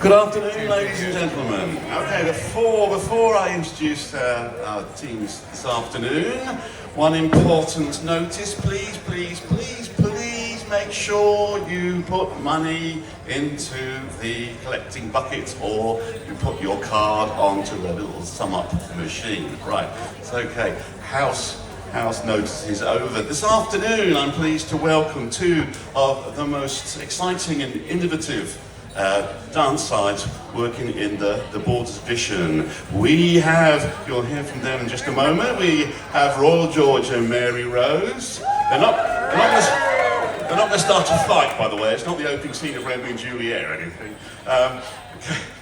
Good afternoon, ladies and gentlemen. Okay, before I introduce our teams this afternoon, one important notice, please make sure you put money into the collecting bucket or you put your card onto the little sum up machine. Right, it's okay. House notice is over. This afternoon I'm pleased to welcome two of the most exciting and innovative dance sides working in the Borders edition. We have, you'll hear from them in just a moment, we have Royal George and Mary Rose. They're not going to start a fight, by the way. It's not the opening scene of Romeo and Juliet or anything.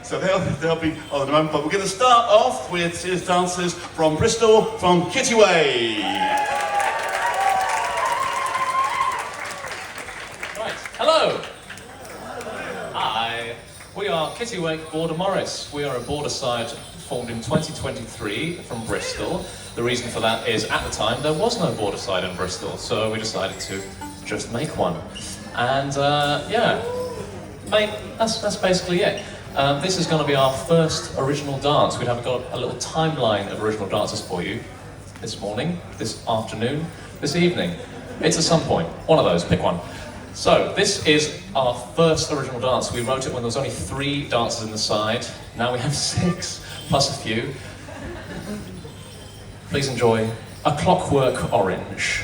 So they'll be on the moment, but we're going to start off with his dancers from Bristol, from Kittiwake. Right, hello. Hi, we are Kittiwake Border Morris. We are a border side formed in 2023 from Bristol. The reason for that is at the time there was no border side in Bristol, so we decided to just make one. And yeah, that's basically it. This is going to be our first original dance. We have got a little timeline of original dances for you this morning, this afternoon, this evening. It's at some point, one of those, pick one. So, this is our first original dance. We wrote it when there was only 3 dancers in the side. Now we have 6, plus a few. Please enjoy A Clockwork Orange.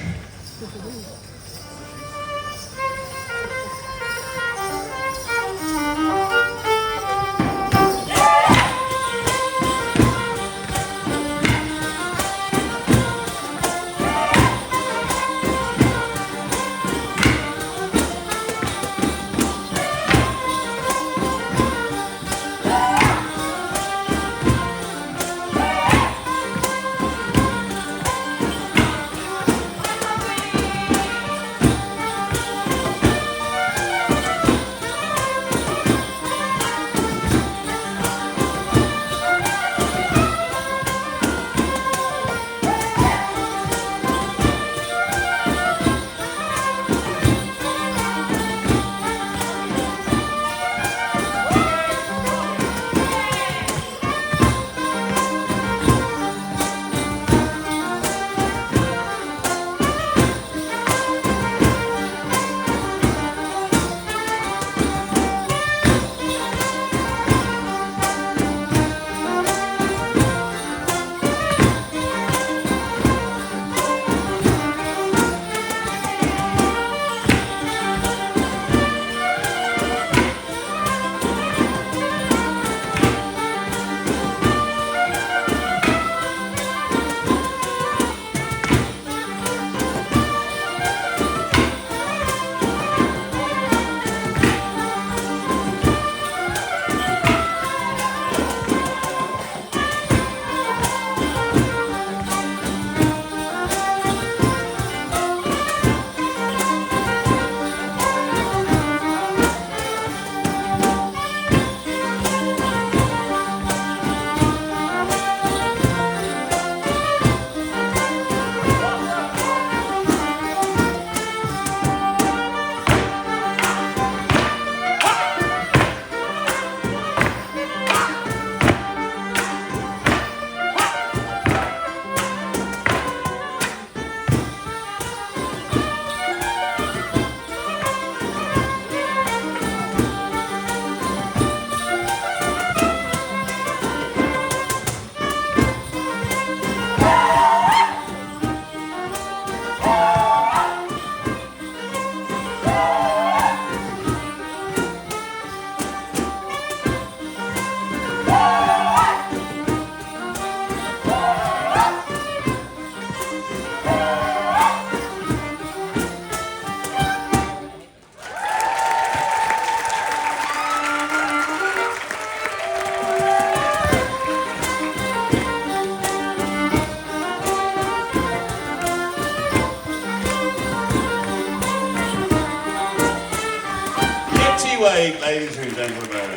Kittiwake, ladies and gentlemen.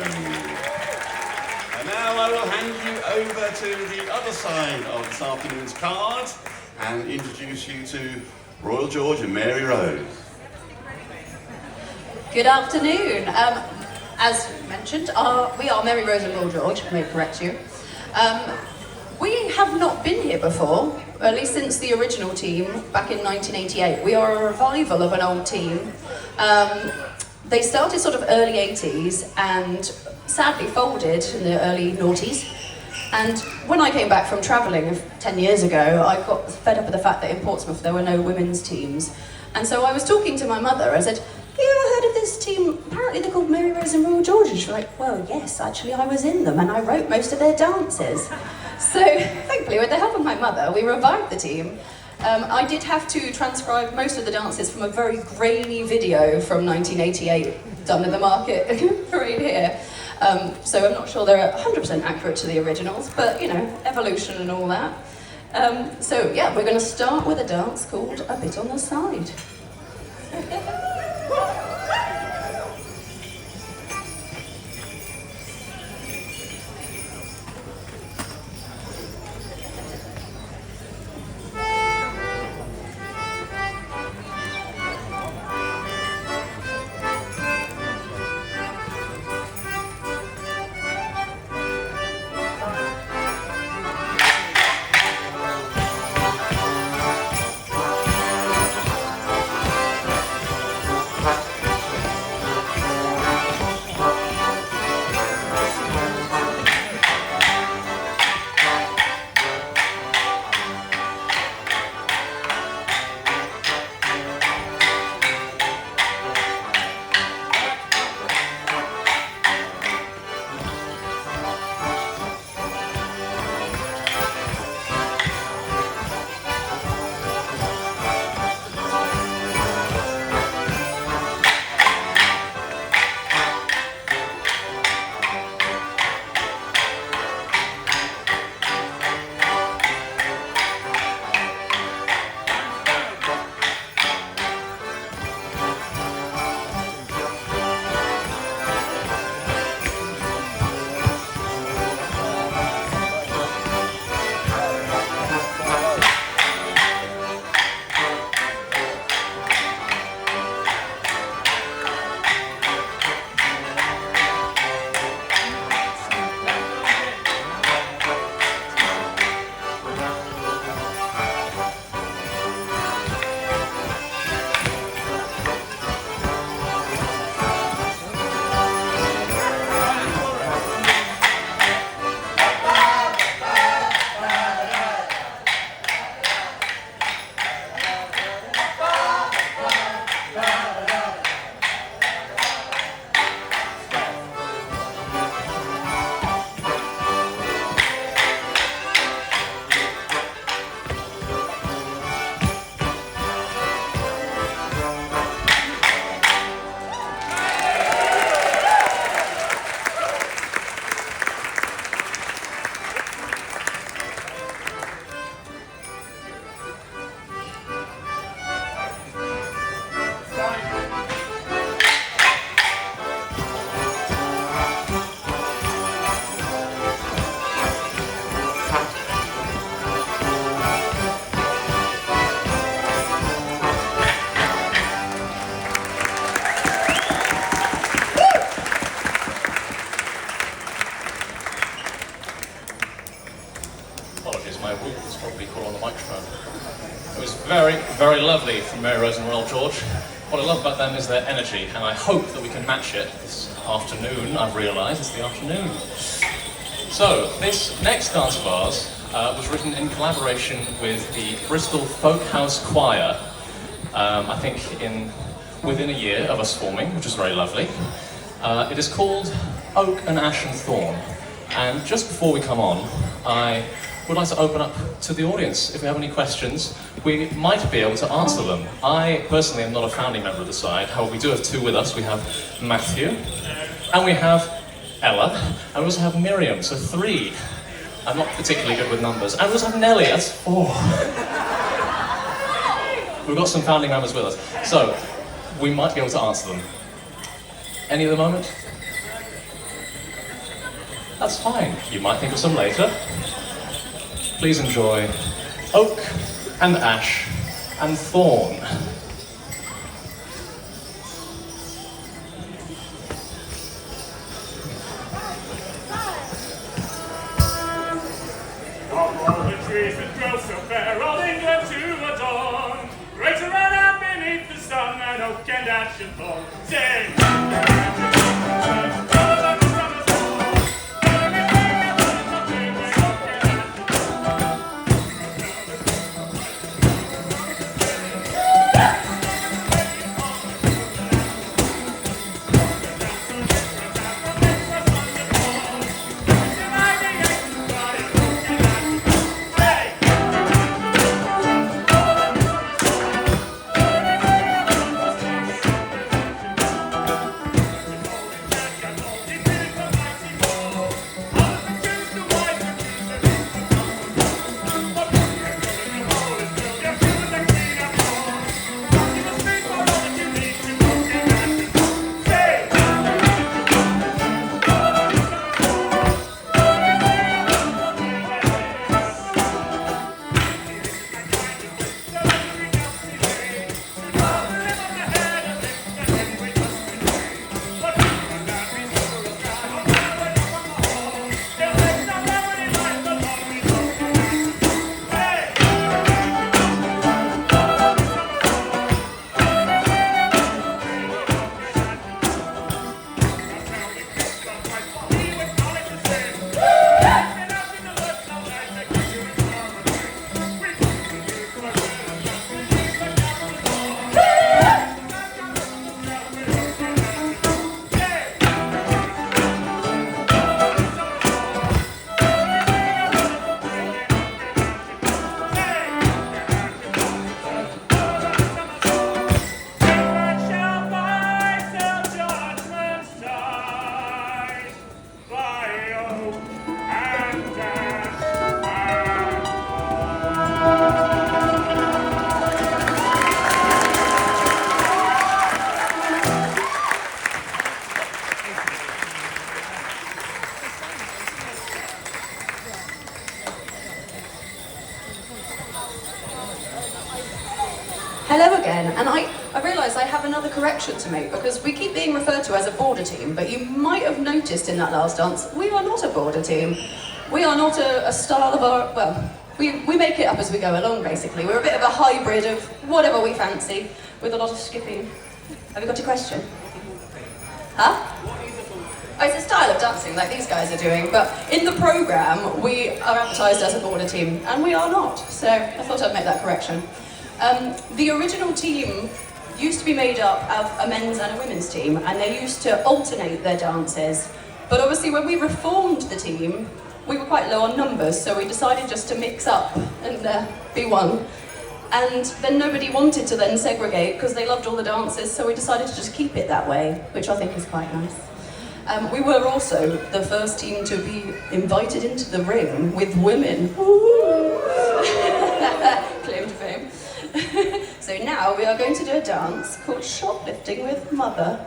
And now I will hand you over to the other side of this afternoon's card and introduce you to Royal George and Mary Rose. Good afternoon. as mentioned, we are Mary Rose and Royal George, may I correct you. We have not been here before, at least since the original team back in 1988. We are a revival of an old team. They started sort of early 80s and sadly folded in the early noughties. And when I came back from travelling 10 years ago, I got fed up with the fact that in Portsmouth there were no women's teams. And so I was talking to my mother. I said, "Have you ever heard of this team? Apparently they're called Mary Rose and Royal George." And she's like, "Well, yes, actually I was in them and I wrote most of their dances." So thankfully, with the help of my mother, we revived the team. I did have to transcribe most of the dances from a very grainy video from 1988 done in the market right here. So I'm not sure they're 100% accurate to the originals, but you know, evolution and all that. So yeah, we're going to start with a dance called A Bit on the Side. My whoop was probably caught on the microphone. It was very, very lovely from Mary Rose and Royal George. What I love about them is their energy, and I hope that we can match it this afternoon. I've realised it's the afternoon. So, this next dance of ours was written in collaboration with the Bristol Folk House Choir. I think within a year of us forming, which is very lovely. It is called Oak and Ash and Thorn. And just before we come on, I would like to open up to the audience. If we have any questions, we might be able to answer them. I personally am not a founding member of the side, however we do have two with us. We have Matthew, and we have Ella, and we also have Miriam, so three. I'm not particularly good with numbers. And we also have Nellie, that's four. We've got some founding members with us, so we might be able to answer them. Any at the moment? That's fine. You might think of some later. Please enjoy Oak and Ash and Thorn. trees that grow so fair, old England to adorn. Great around and beneath the sun, and oak and ash and thorn. Sing! Hello again, and I realise I have another correction to make because we keep being referred to as a border team, but you might have noticed in that last dance, we are not a border team. We are not a style of our, well, we make it up as we go along basically. We're a bit of a hybrid of whatever we fancy, with a lot of skipping. Have you got a question? Huh? Oh, it's a style of dancing like these guys are doing, but in the programme we are advertised as a border team, and we are not, so I thought I'd make that correction. The original team used to be made up of a men's and a women's team, and they used to alternate their dances. But obviously when we reformed the team, we were quite low on numbers, so we decided just to mix up and be one. And then nobody wanted to then segregate because they loved all the dances, so we decided to just keep it that way, which I think is quite nice. We were also the first team to be invited into the ring with women. Claim to fame. So now we are going to do a dance called Shoplifting with Mother.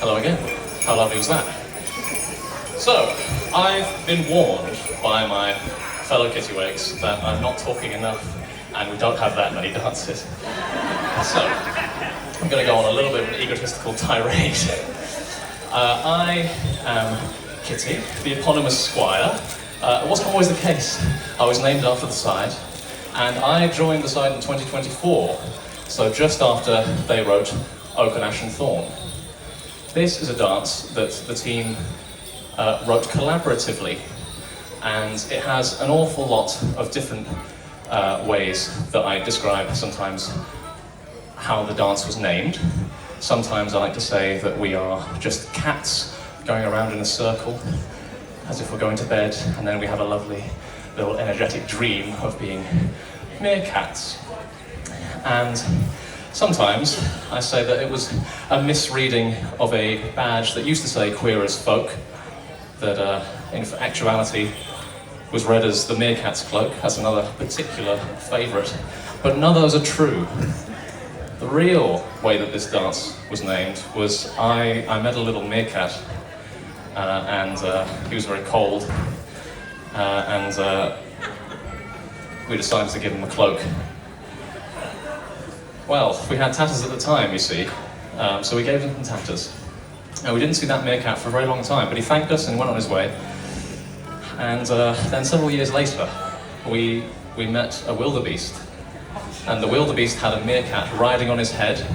Hello again. How lovely was that? So, I've been warned by my fellow Kittiwakes that I'm not talking enough and we don't have that many dances. So, I'm going to go on a little bit of an egotistical tirade. I am Kitty, the eponymous squire. It wasn't always the case. I was named after the side, and I joined the side in 2024, so just after they wrote Oak and Ashen Thorn. This is a dance that the team wrote collaboratively, and it has an awful lot of different ways that I describe sometimes how the dance was named. Sometimes I like to say that we are just cats going around in a circle as if we're going to bed, and then we have a lovely little energetic dream of being meerkats. And sometimes I say that it was a misreading of a badge that used to say queer as folk, that in actuality was read as the meerkat's cloak. That's another particular favourite, but none of those are true. The real way that this dance was named was I met a little meerkat, and he was very cold, and we decided to give him a cloak. Well, we had tatters at the time, you see, so we gave him some tatters. And we didn't see that meerkat for a very long time, but he thanked us and went on his way. And then several years later, we met a wildebeest. And the wildebeest had a meerkat riding on his head,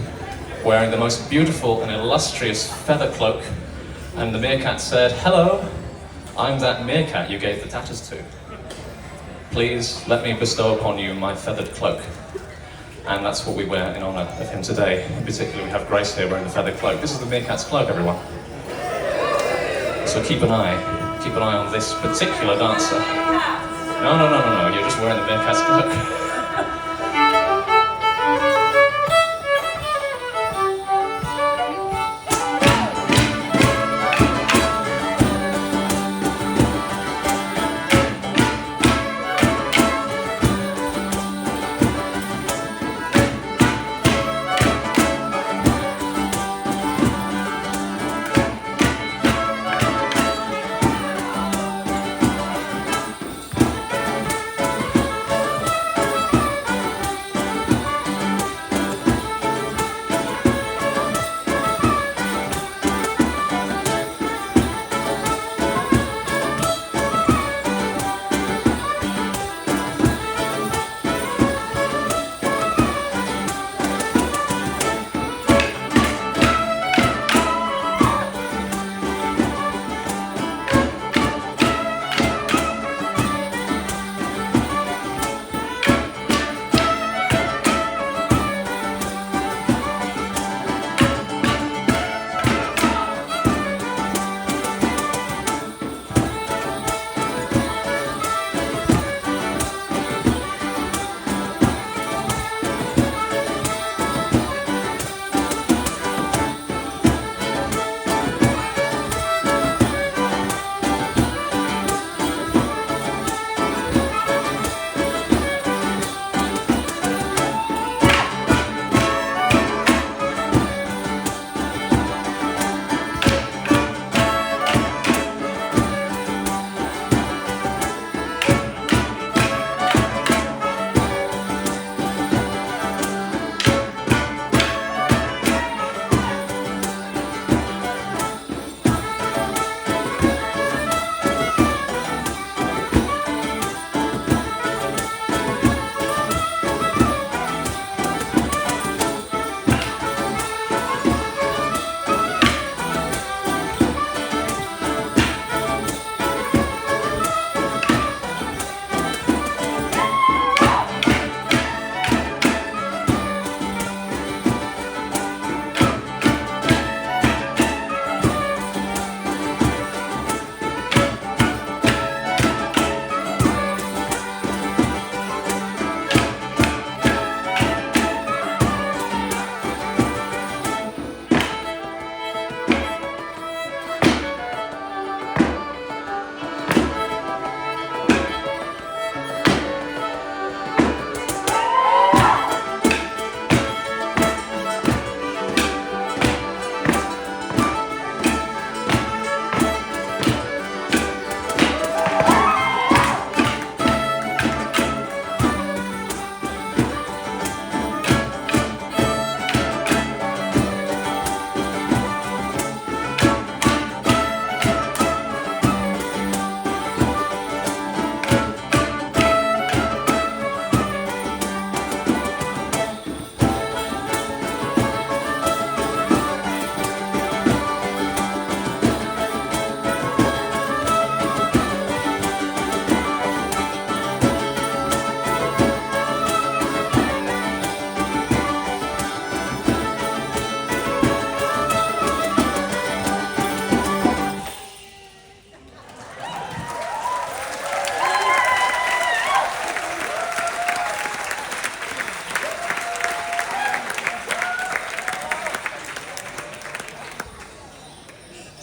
wearing the most beautiful and illustrious feather cloak. And the meerkat said, "Hello, I'm that meerkat you gave the tatters to. Please let me bestow upon you my feathered cloak." And that's what we wear in honour of him today. In particular, we have Grace here wearing the feathered cloak. This is the meerkat's cloak, everyone. So keep an eye on this particular dancer. No, you're just wearing the meerkat's cloak.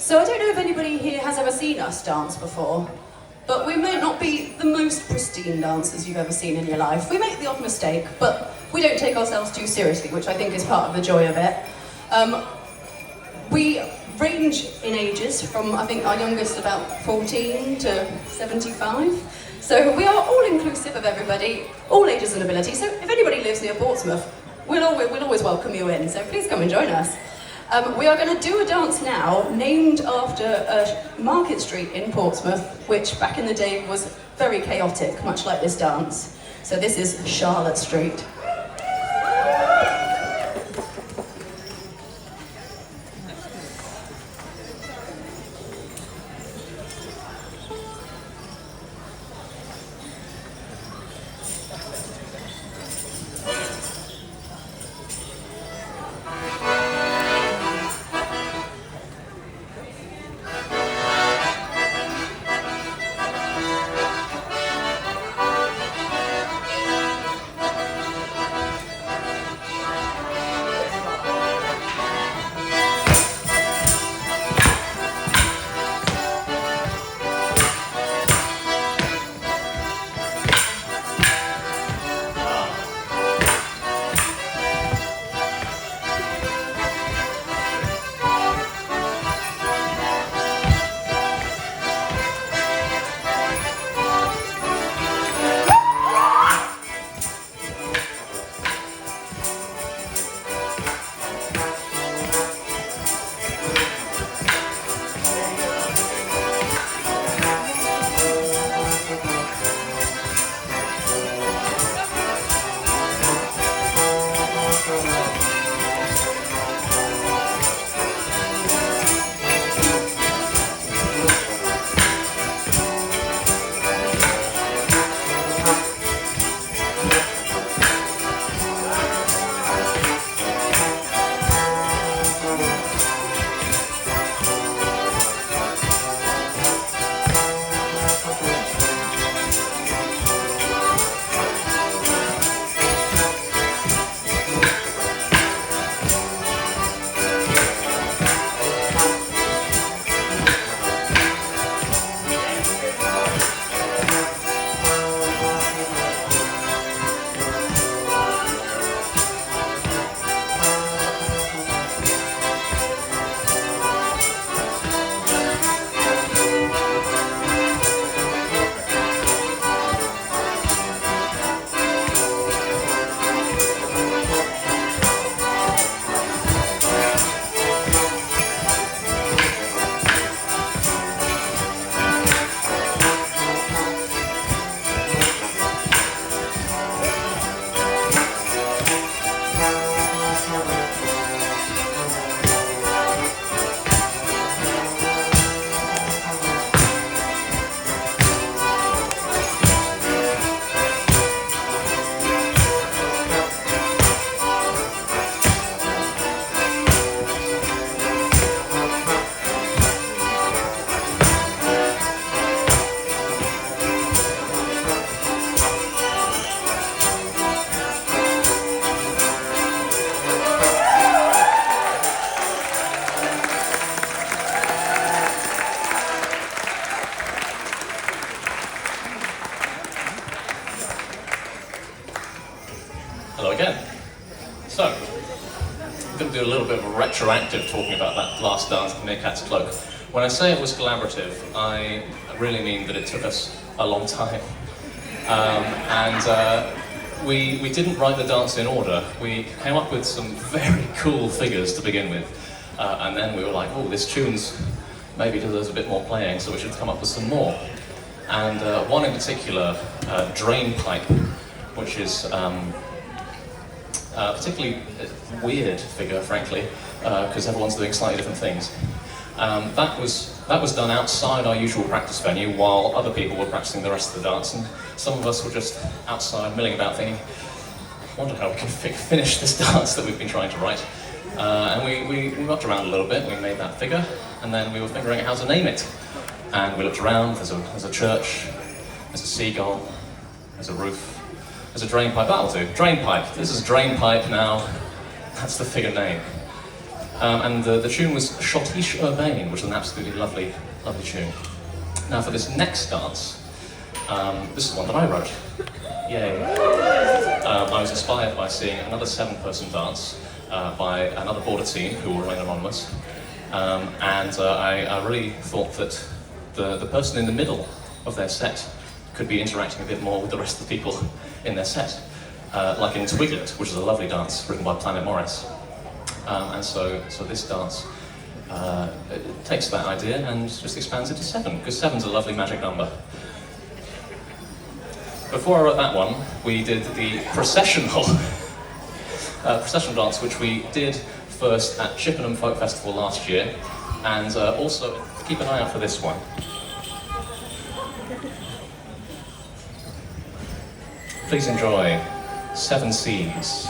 So I don't know if anybody here has ever seen us dance before, but we may not be the most pristine dancers you've ever seen in your life. We make the odd mistake, but we don't take ourselves too seriously, which I think is part of the joy of it. We range in ages from, I think, our youngest about 14 to 75. So we are all inclusive of everybody, all ages and abilities. So if anybody lives near Portsmouth, we'll always welcome you in. So please come and join us. We are going to do a dance now named after a market street in Portsmouth, which back in the day was very chaotic, much like this dance. So this is Charlotte Street. Hello again. So, I'm going to do a little bit of a retroactive talking about that last dance, the Meerkat's Cloak. When I say it was collaborative, I really mean that it took us a long time. We didn't write the dance in order. We came up with some very cool figures to begin with. And then we were like, oh, this tune's maybe deserves a bit more playing, so we should come up with some more. And one in particular, Drain Pipe, which is a particularly weird figure, frankly, because everyone's doing slightly different things. That was done outside our usual practice venue while other people were practicing the rest of the dance, and some of us were just outside milling about thinking, I wonder how we can finish this dance that we've been trying to write. And we mucked around a little bit, we made that figure, and then we were figuring out how to name it. And we looked around, there's a church, there's a seagull, there's a roof, there's a drain pipe. That'll do. Drain pipe. This is drain pipe now. That's the figure name. And the tune was Schottische Urbane, which is an absolutely lovely, lovely tune. Now for this next dance, this is one that I wrote. Yay. I was inspired by seeing another 7-person dance by another border team who will remain anonymous. I really thought that the person in the middle of their set could be interacting a bit more with the rest of the people in their set. Like in Twiglet, which is a lovely dance written by Planet Morris. So this dance takes that idea and just expands it to 7, because 7's a lovely magic number. Before I wrote that one, we did the processional dance, which we did first at Chippenham Folk Festival last year, and also keep an eye out for this one. Please enjoy 7 Seas.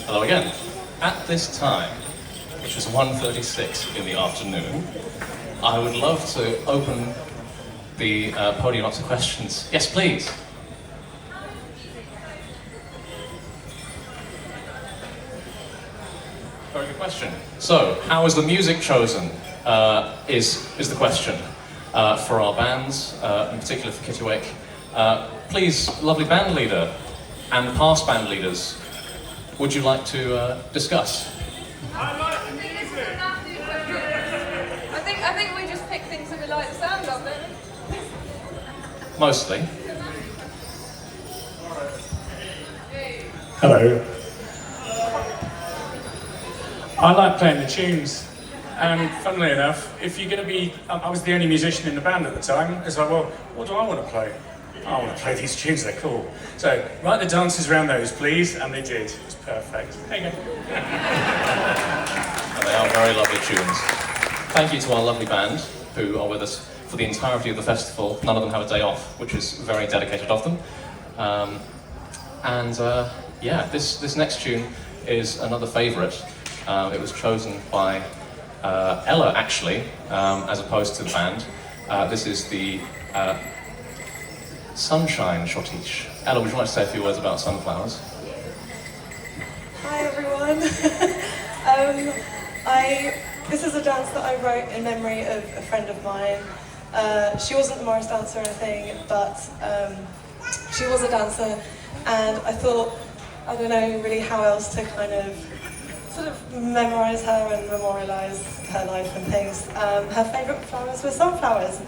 Hello again. At this time, which is 1:36 in the afternoon, I would love to open the podium up to questions. Yes, please. Very good question. So, how was the music chosen? Is the question for our bands, in particular for Kittiwake. Please, lovely band leader and past band leaders, would you like to discuss? I like the music. I think we just pick things that we like the sound of, don't we? Mostly. Hello. I like playing the tunes, and funnily enough, if you're going to be, I was the only musician in the band at the time. It's like, well, what do I want to play? I want to play these tunes, they're cool. So, write the dances around those, please, and they did. It was perfect. There you go. And they are very lovely tunes. Thank you to our lovely band, who are with us for the entirety of the festival. None of them have a day off, which is very dedicated of them. Yeah, this next tune is another favourite. It was chosen by Ella, actually, as opposed to the band. This is the Sunshine Schottische. Ella, would you like to say a few words about sunflowers? Hi everyone. This is a dance that I wrote in memory of a friend of mine. She wasn't a Morris dancer or anything, but she was a dancer, and I thought, I don't know really how else to kind of sort of memorise her and memorialise her life and things. Her favourite flowers were sunflowers,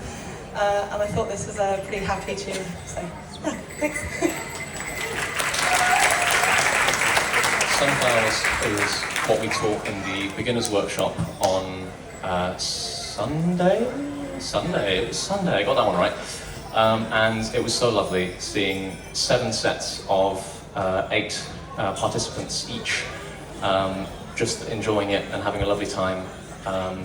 and I thought this was a pretty happy tune, so yeah, thanks. Sunflowers is what we taught in the beginner's workshop on Sunday, it was Sunday, I got that one right. And it was so lovely seeing 7 sets of 8 participants each, just enjoying it and having a lovely time. The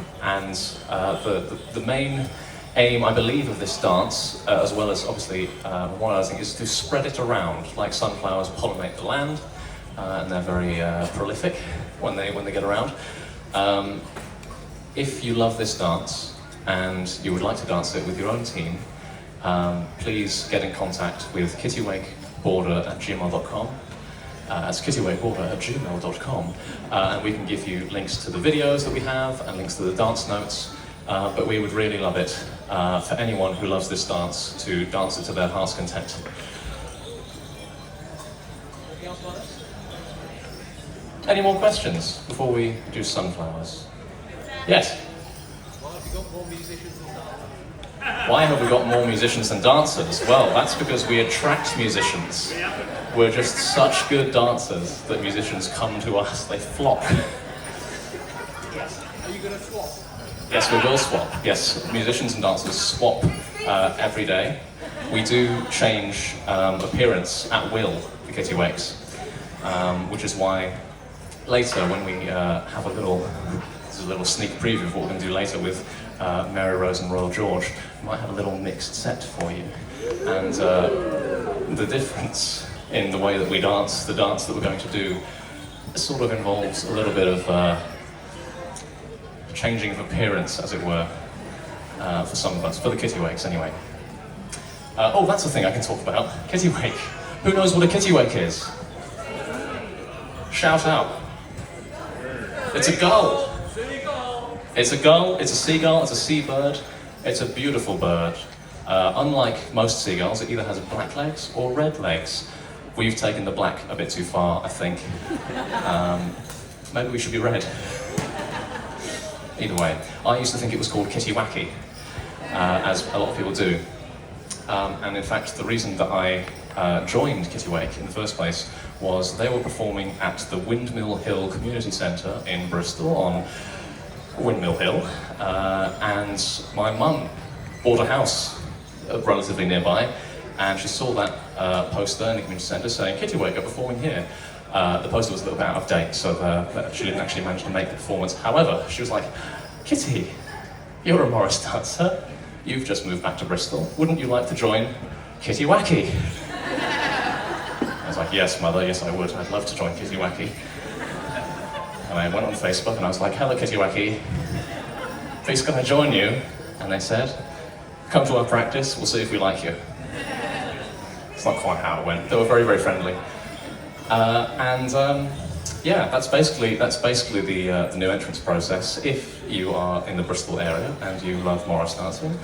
main aim, I believe, of this dance, as well as obviously one other thing, is to spread it around. Like sunflowers pollinate the land, and they're very prolific when they get around. If you love this dance and you would like to dance it with your own team, please get in contact with kittiwakeborder@gmail.com. That's kittiwakeborder@gmail.com, and we can give you links to the videos that we have and links to the dance notes. But we would really love it for anyone who loves this dance to dance it to their heart's content. Any more questions before we do sunflowers? Yes? Why have we got more musicians than dancers? Well, that's because we attract musicians. We're just such good dancers that musicians come to us, they flock. Are you going to swap? Yes, we will swap. Yes, musicians and dancers swap every day. We do change appearance at will for Kittiwakes, which is why later when we have a little sneak preview of what we're going to do later with Mary Rose and Royal George, we might have a little mixed set for you. And the difference in the way that we dance, the dance that we're going to do, sort of involves a little bit of changing of appearance, as it were, for some of us, for the Kittiwakes anyway. Oh, that's the thing I can talk about. Kittiwake. Who knows what a Kittiwake is? Shout out. It's a gull. It's a gull, it's a seagull, it's a seabird. It's a beautiful bird. Unlike most seagulls, it either has black legs or red legs. We've taken the black a bit too far, I think. Maybe we should be red. Either way, I used to think it was called Kittiwake, as a lot of people do. And in fact, the reason that I joined Kittiwake in the first place was they were performing at the Windmill Hill Community Centre in Bristol on Windmill Hill, and my mum bought a house relatively nearby, and she saw that poster in the community centre saying Kittiwake are performing here. The poster was a little bit out of date, so she didn't actually manage to make the performance. However, she was like, Kitty, you're a Morris dancer. You've just moved back to Bristol. Wouldn't you like to join Kittiwake? I was like, yes, mother, yes I would. I'd love to join Kittiwake. And I went on Facebook and I was like, hello Kittiwake, please can I join you? And they said, come to our practice, we'll see if we like you. It's not quite how it went. They were very, very friendly. Yeah, that's basically the new entrance process. If you are in the Bristol area and you love Morris dancing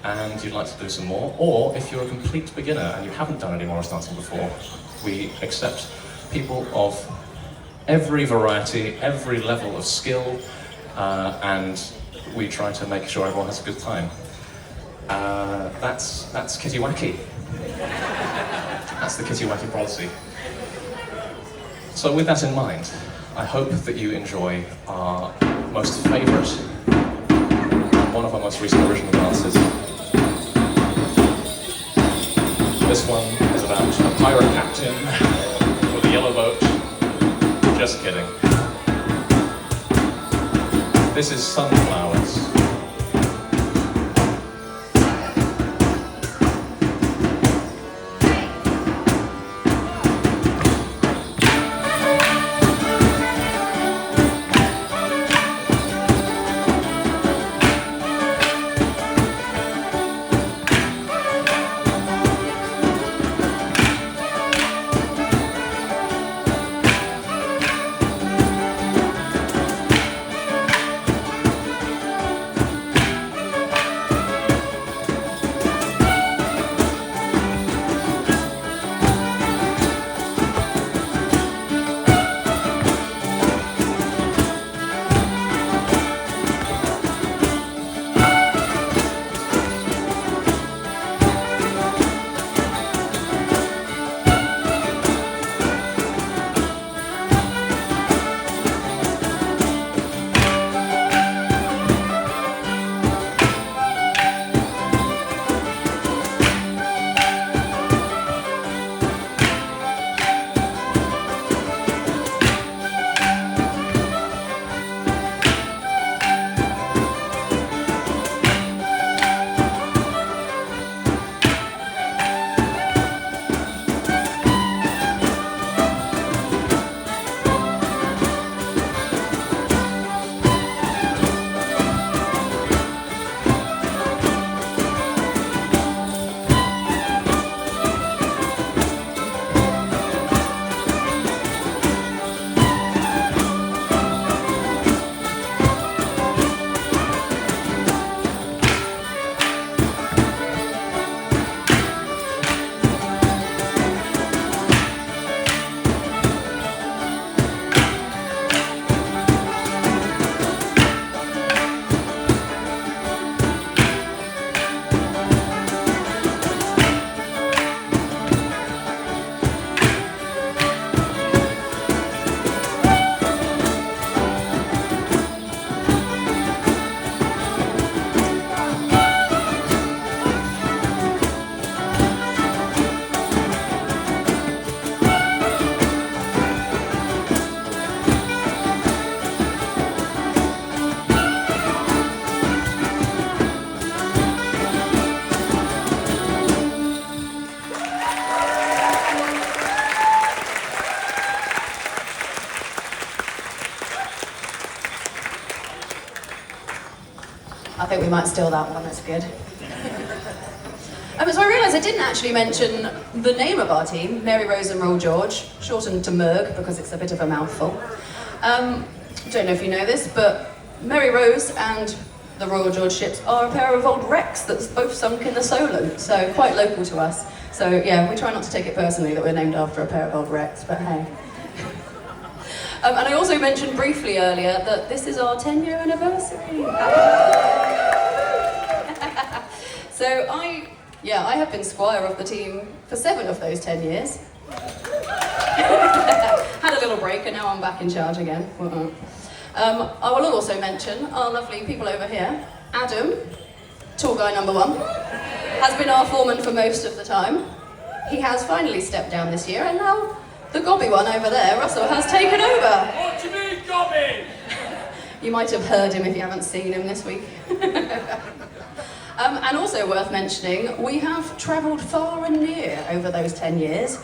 and you'd like to do some more, or if you're a complete beginner and you haven't done any Morris dancing before, we accept people of every variety, every level of skill, and we try to make sure everyone has a good time. That's Kittiwake. That's the Kittiwake policy. So with that in mind, I hope that you enjoy our most favourite, one of our most recent original dances. This one is about a pirate captain with a yellow boat. Just kidding. This is Sunflowers. I think we might steal that one, that's good. So I realised I didn't actually mention the name of our team, Mary Rose and Royal George, shortened to MERG because it's a bit of a mouthful. Don't know if you know this, but Mary Rose and the Royal George ships are a pair of old wrecks that's both sunk in the Solent, so quite local to us. So yeah, we try not to take it personally that we're named after a pair of old wrecks, but hey. And I also mentioned briefly earlier that this is our 10-year anniversary. So I have been squire of the team for 7 of those 10 years. Had a little break and now I'm back in charge again. I will also mention our lovely people over here. Adam, tall guy number 1, has been our foreman for most of the time. He has finally stepped down this year and now the gobby one over there, Russell, has taken over. What do you mean, gobby? You might have heard him if you haven't seen him this week. And also worth mentioning, we have travelled far and near over those 10 years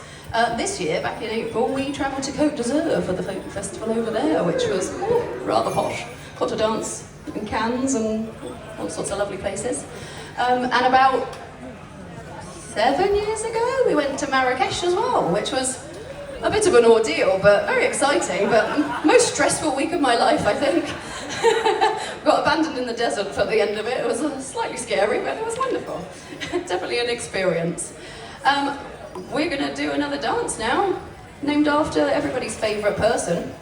This year, back in April, we travelled to Côte d'Azur for the folk festival over there, which was rather posh. Got to dance in Cannes and all sorts of lovely places. And about 7 years ago, we went to Marrakesh as well, which was a bit of an ordeal, but very exciting, but most stressful week of my life, I think. Got abandoned in the desert for the end of it. It was slightly scary, but it was wonderful. Definitely an experience. We're going to do another dance now, named after everybody's favourite person,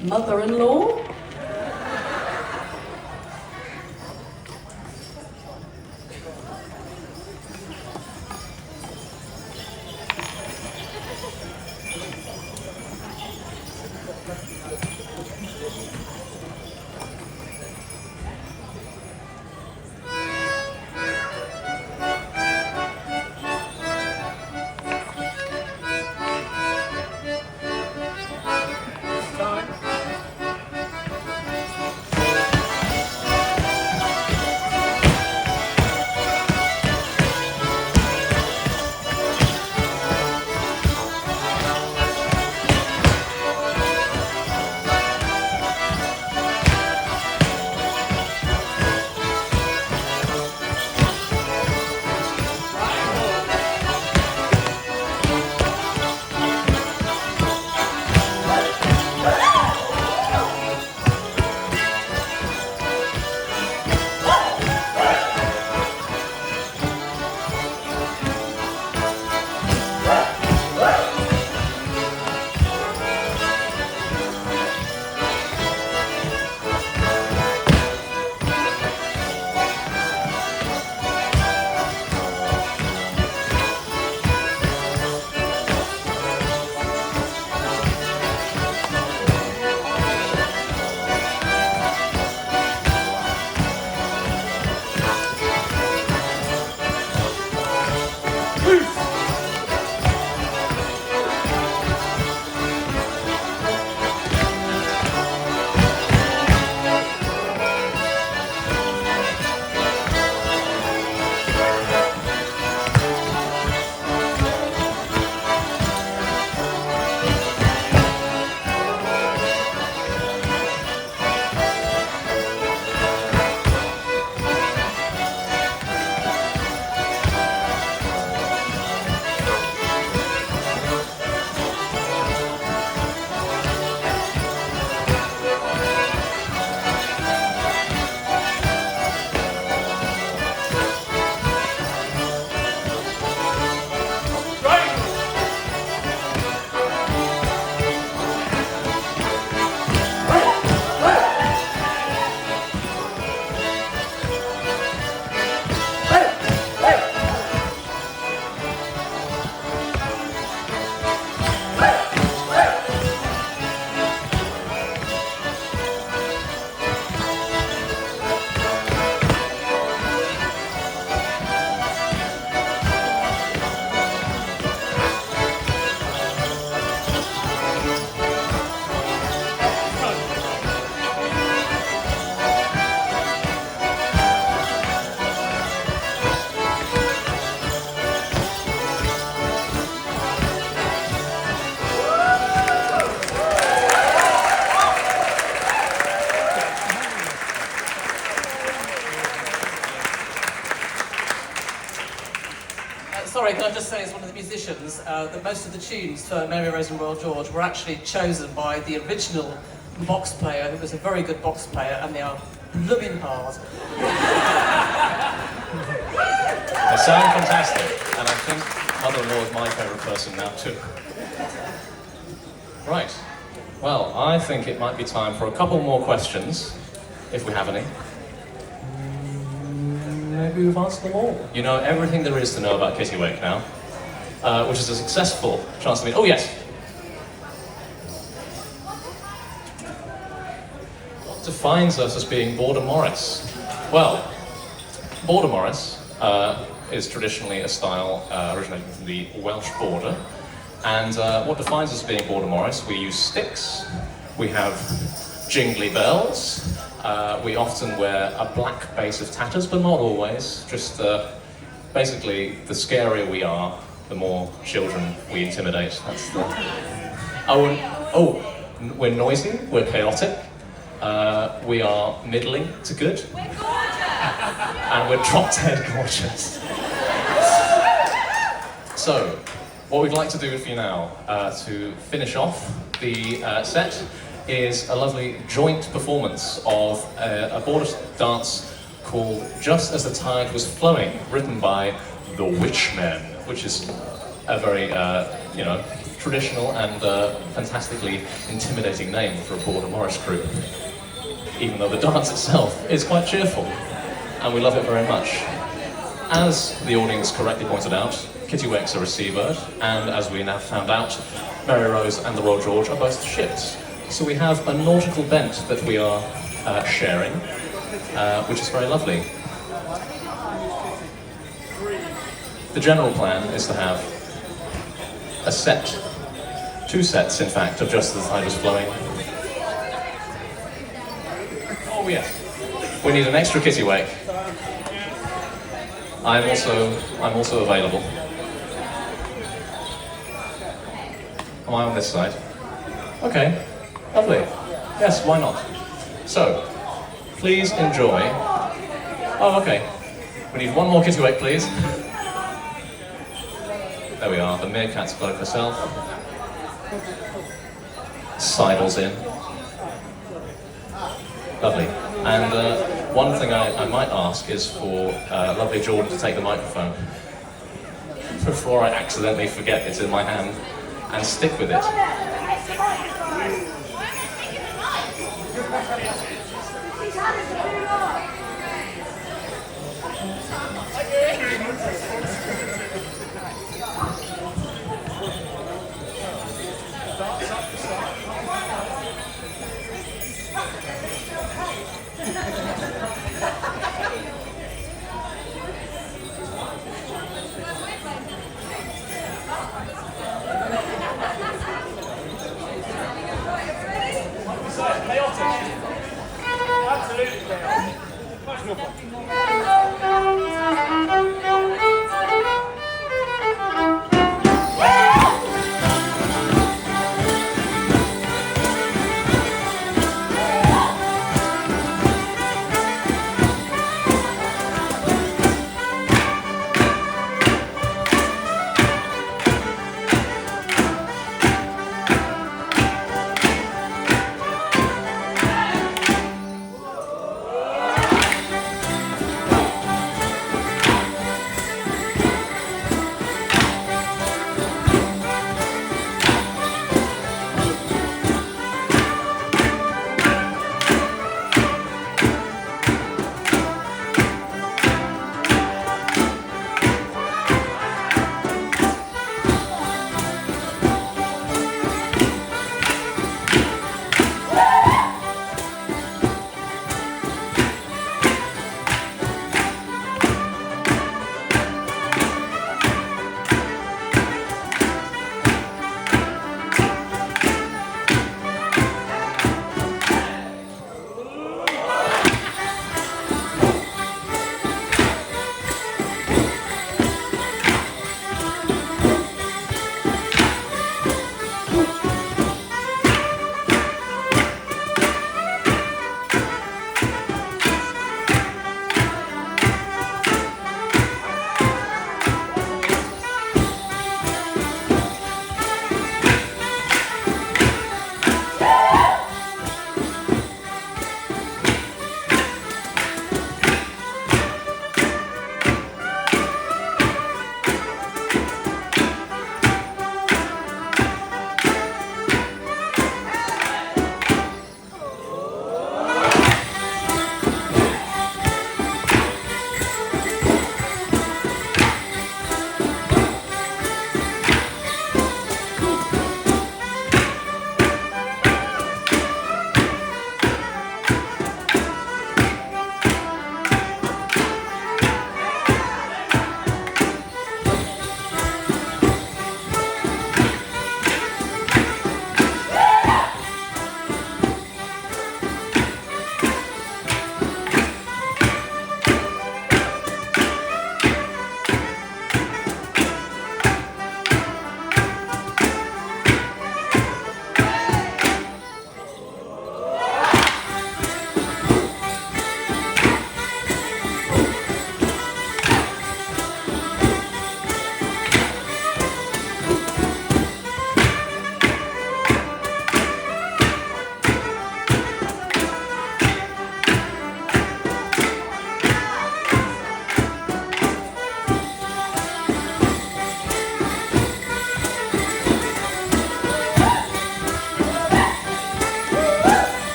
mother-in-law. Sorry, can I just say, as one of the musicians, that most of the tunes for Mary Rose and Royal George were actually chosen by the original box player, who was a very good box player, and they are blooming hard. They sound fantastic, and I think mother-in-law is my favourite person now too. Right. Well, I think it might be time for a couple more questions, if we have any. Maybe we've answered them all. You know everything there is to know about Kittiwake now, which is a successful chance to meet. Oh yes. What defines us as being Border Morris? Well, Border Morris is traditionally a style originating from the Welsh border, and what defines us as being Border Morris? We use sticks. We have jingly bells. We often wear a black base of tatters, but not always. Just basically, the scarier we are, the more children we intimidate. That's the... we're noisy, we're chaotic, we are middling to good, and we're drop-dead gorgeous. So, what we'd like to do for you now, to finish off the set, is a lovely joint performance of a border dance called Just As the Tide Was Flowing, written by the Witchmen, which is a very, traditional and fantastically intimidating name for a Border Morris group, even though the dance itself is quite cheerful, and we love it very much. As the audience correctly pointed out, Kittiwake's are a seabird, and as we now found out, Mary Rose and the Royal George are both ships. So we have a nautical bent that we are sharing, which is very lovely. The general plan is to have a set, 2 sets in fact, of Just As the Tide Was Flowing. Oh yes, we need an extra Kittiwake. I'm also available. Am I on this side? Okay, lovely. Yes, why not? So, please enjoy. Oh, okay. We need one more Kittiwake, please. There we are, the meerkat's bloke herself. Sidles in. Lovely. And one thing I might ask is for lovely Jordan to take the microphone before I accidentally forget it's in my hand, and stick with it.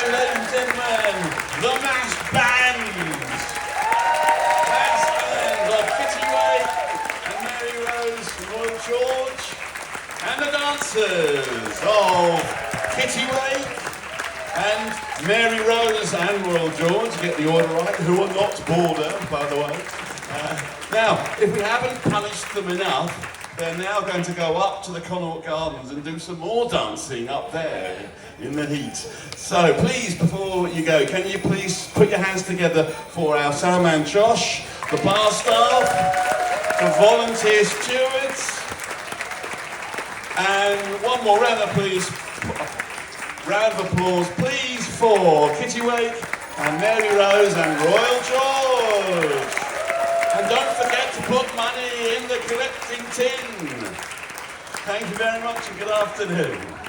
you, ladies and gentlemen, the mass band. Mass band of Kittiwake and Mary Rose and Royal George, and the dancers of Kittiwake and Mary Rose and Royal George, get the order right, who are not border, by the way. Now, if we haven't punished them enough, they're now going to go up to the Connaught Gardens and do some more dancing up there in the heat. So please, before you go, can you please put your hands together for our soundman Josh, the bar staff, the volunteer stewards, and one more round of please. Round of applause, please, for Kittiwake and Mary Rose and Royal George. And don't forget to put money in the collecting tin. Thank you very much and good afternoon.